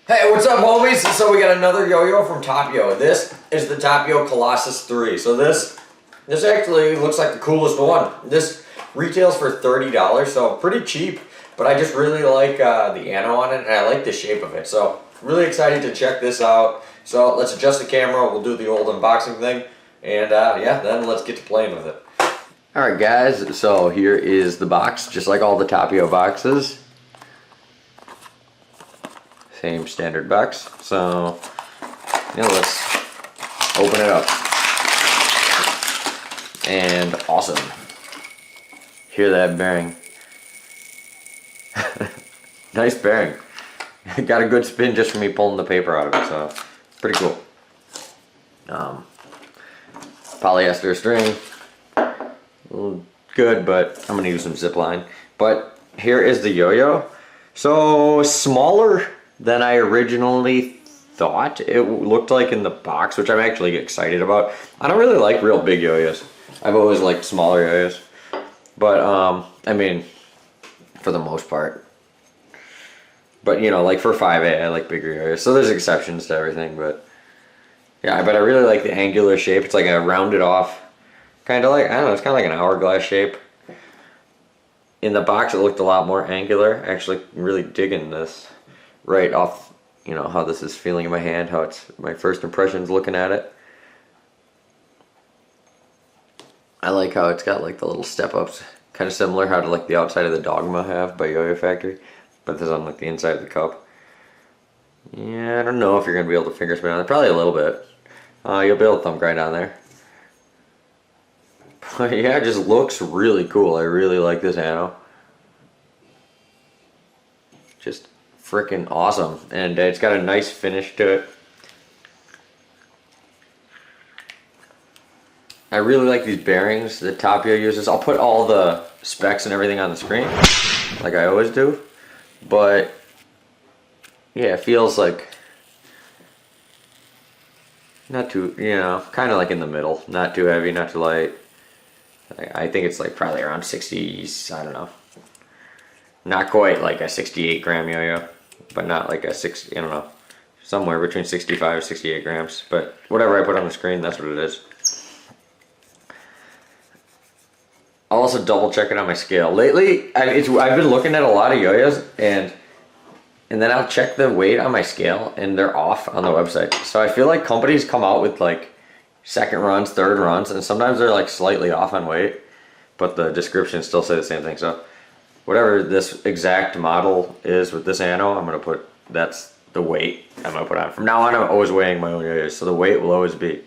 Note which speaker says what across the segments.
Speaker 1: Hey, what's up, homies? So we got another yo-yo from TopYo. This is the TopYo Collusus 3. So this actually looks like the coolest one. This retails for $30, so pretty cheap. But I just really like the ano on it, and I like the shape of it. So really excited to check this out. So let's adjust the camera. We'll do the old unboxing thing, and yeah, then let's get to playing with it. All right, guys. So here is the box, just like all the TopYo boxes. Same standard box. So yeah, let's open it up. And awesome. Hear that bearing. Nice bearing. Got a good spin just from me pulling the paper out of it, so pretty cool. Polyester string. Good, but I'm gonna use some zip line. But here is the yo-yo. So smaller than I originally thought it looked like in the box, which I'm actually excited about. I don't really like real big yo-yos. I've always liked smaller yo-yos. But, I mean, for the most part. But, you know, like for 5A, I like bigger yo-yos. So there's exceptions to everything, but yeah, but I really like the angular shape. It's like a rounded off, kind of like, I don't know, it's kind of like an hourglass shape. In the box, it looked a lot more angular. Actually, really digging this. Right off, you know, how this is feeling in my hand, how it's my first impressions looking at it. I like how it's got like the little step ups, kind of similar how to like the outside of the Dogma have by Yo-Yo Factory, but this on like the inside of the cup. Yeah, I don't know if you're gonna be able to finger spin on it. Probably a little bit. You'll be able to thumb grind on there. But yeah, it just looks really cool. I really like this ano. Just freaking awesome, and it's got a nice finish to it. I really like these bearings that TopYo uses. I'll put all the specs and everything on the screen like I always do, but yeah, it feels like not too, you know, kind of like in the middle, not too heavy, not too light. I think it's like probably around 60s, I don't know, not quite like a 68 gram yo-yo, but not like a 60, I don't know, somewhere between 65 and 68 grams. But whatever I put on the screen, that's what it is. I'll also double check it on my scale. Lately, I've been looking at a lot of yo-yos, and then I'll check the weight on my scale, and they're off on the website. So I feel like companies come out with like second runs, third runs, and sometimes they're like slightly off on weight, but the descriptions still say the same thing. So whatever this exact model is with this ano, I'm gonna put, that's the weight I'm gonna put on. From now on, I'm always weighing my own yo-yos, so the weight will always be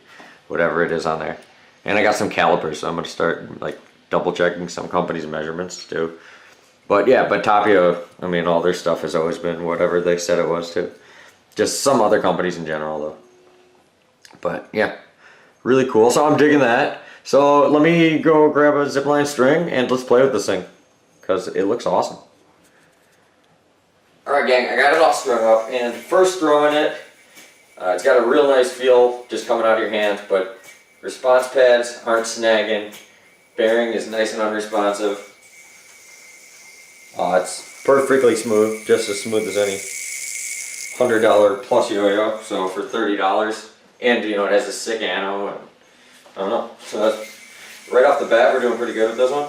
Speaker 1: whatever it is on there. And I got some calipers, so I'm gonna start like double checking some companies' measurements too. But yeah, but TopYo, I mean, all their stuff has always been whatever they said it was too. Just some other companies in general though. But yeah, really cool. So I'm digging that. So let me go grab a zipline string and let's play with this thing, because it looks awesome. Alright gang, I got it all strung up, and first throwing it, it's got a real nice feel just coming out of your hand, but response pads aren't snagging. Bearing is nice and unresponsive. It's perfectly smooth, just as smooth as any $100 plus yo-yo. So for $30, and you know, it has a sick ano, and I don't know. So that's, right off the bat, we're doing pretty good with this one.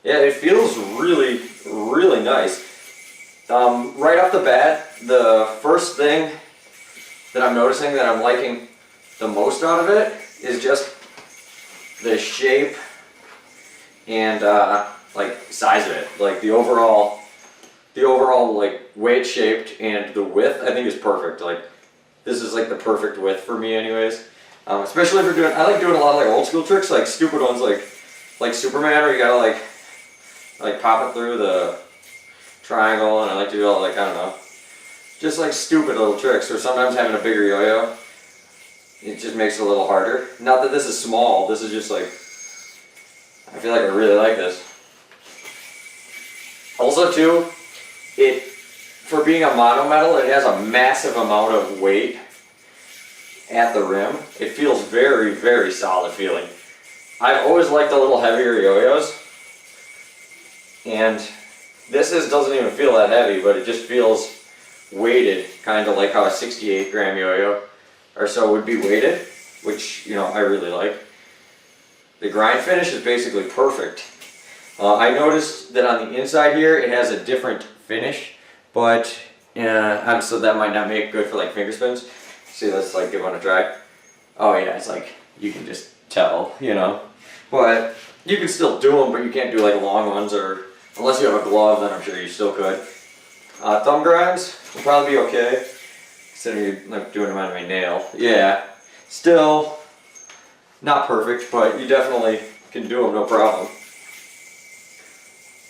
Speaker 1: Yeah, it feels really, really nice. Right off the bat, the first thing that I'm noticing that I'm liking the most out of it is just the shape and like size of it. Like the overall like way it's shaped and the width, I think is perfect. Like this is like the perfect width for me, anyways. Especially if you're doing, I like doing a lot of like old school tricks, like stupid ones, like Superman, where you gotta like pop it through the triangle, and I like to do all like, I don't know, just like stupid little tricks. Or sometimes having a bigger yo-yo, it just makes it a little harder. Not that this is small, this is just like, I feel like I really like this. Also too, for being a mono metal, it has a massive amount of weight at the rim. It feels very, very solid feeling. I've always liked the little heavier yo-yos, and doesn't even feel that heavy, but it just feels weighted, kind of like how a 68 gram yo-yo or so would be weighted, which, you know, I really like. The grind finish is basically perfect. I noticed that on the inside here it has a different finish, but so that might not make good for like finger spins. See, let's like give one a try. Oh yeah, it's like you can just tell, you know. But you can still do them, but you can't do like long ones, or unless you have a glove, then I'm sure you still could. Thumb grinds will probably be okay, considering you're like doing them on my nail. Yeah, still not perfect, but you definitely can do them no problem.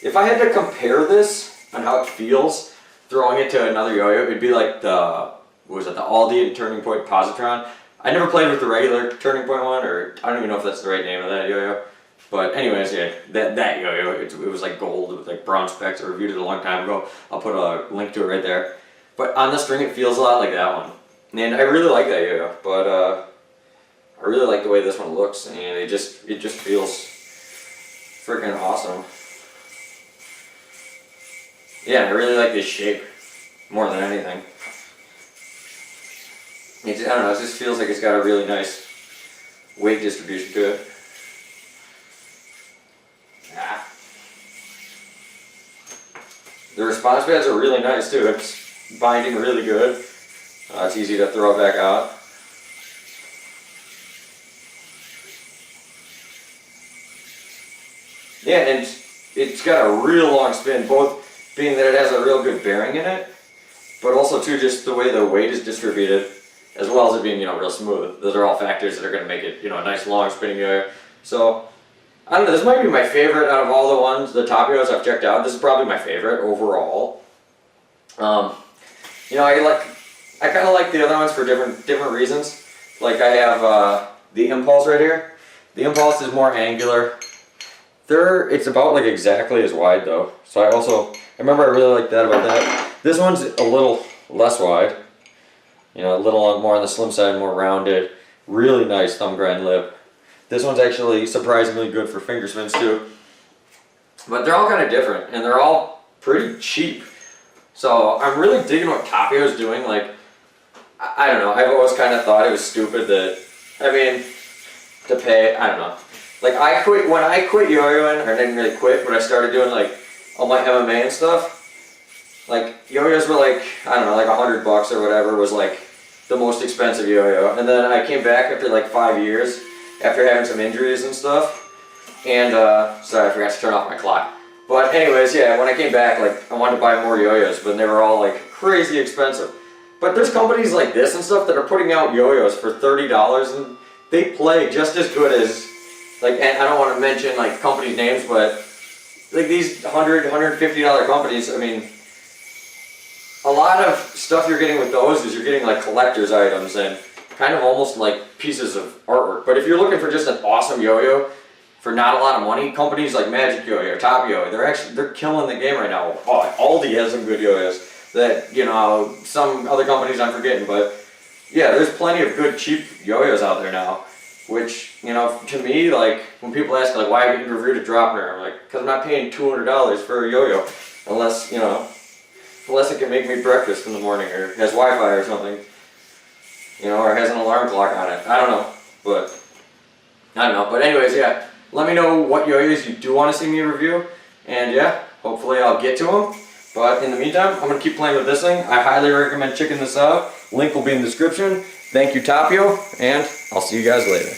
Speaker 1: If I had to compare this on how it feels, throwing it to another yo-yo, it'd be like the Aldi and Turning Point Positron. I never played with the regular Turning Point one, or I don't even know if that's the right name of that yo-yo. But anyways, yeah, that yo-yo, it was like gold with like brown specks. I reviewed it a long time ago. I'll put a link to it right there. But on the string, it feels a lot like that one. And I really like that yo-yo, but I really like the way this one looks, and it just feels freaking awesome. Yeah, I really like this shape more than anything. I don't know, it just feels like it's got a really nice weight distribution to it. Ah. The response pads are really nice too. It's binding really good. It's easy to throw it back out. Yeah, and it's got a real long spin, both being that it has a real good bearing in it, but also too just the way the weight is distributed, as well as it being, you know, real smooth. Those are all factors that are going to make it, you know, a nice long spinning yo-yo. So I don't know, this might be my favorite out of all the ones, the TopYos I've checked out. This is probably my favorite overall. You know, I kind of like the other ones for different reasons. Like I have the Impulse right here. The Impulse is more angular. It's about like exactly as wide though. So I remember I really like that about that. This one's a little less wide. You know, a little more on the slim side, more rounded. Really nice thumb grind lip. This one's actually surprisingly good for finger spins too. But they're all kind of different, and they're all pretty cheap. So I'm really digging what TopYo's doing. Like, I don't know, I've always kind of thought it was stupid that, I mean, to pay, I don't know. Like when I quit yo-yoing, or I didn't really quit, but I started doing like all my MMA and stuff, like yo-yos were like, I don't know, like $100 or whatever was like the most expensive yo-yo. And then I came back after like 5 years, after having some injuries and stuff. And, sorry, I forgot to turn off my clock. But anyways, yeah, when I came back, like, I wanted to buy more yo-yos, but they were all like crazy expensive. But there's companies like this and stuff that are putting out yo-yos for $30, and they play just as good as, like, and I don't want to mention like companies' names, but like these $100, $150 companies, I mean, a lot of stuff you're getting with those is you're getting like collector's items and kind of almost like pieces of artwork. But if you're looking for just an awesome yo-yo for not a lot of money, companies like Magic Yo-Yo or TopYo, they're killing the game right now. Oh, Aldi has some good yo-yos that, you know, some other companies I'm forgetting, but yeah, there's plenty of good cheap yo-yos out there now. Which, you know, to me, like, when people ask, like, why haven't you reviewed a Dropner? I'm like, because I'm not paying $200 for a yo-yo. Unless, you know, unless it can make me breakfast in the morning, or has Wi-Fi or something. You know, or has an alarm clock on it. I don't know. But anyways, yeah. Let me know what yo-yos you do want to see me review. And yeah, hopefully I'll get to them. But in the meantime, I'm going to keep playing with this thing. I highly recommend checking this out. Link will be in the description. Thank you, TopYo, and I'll see you guys later.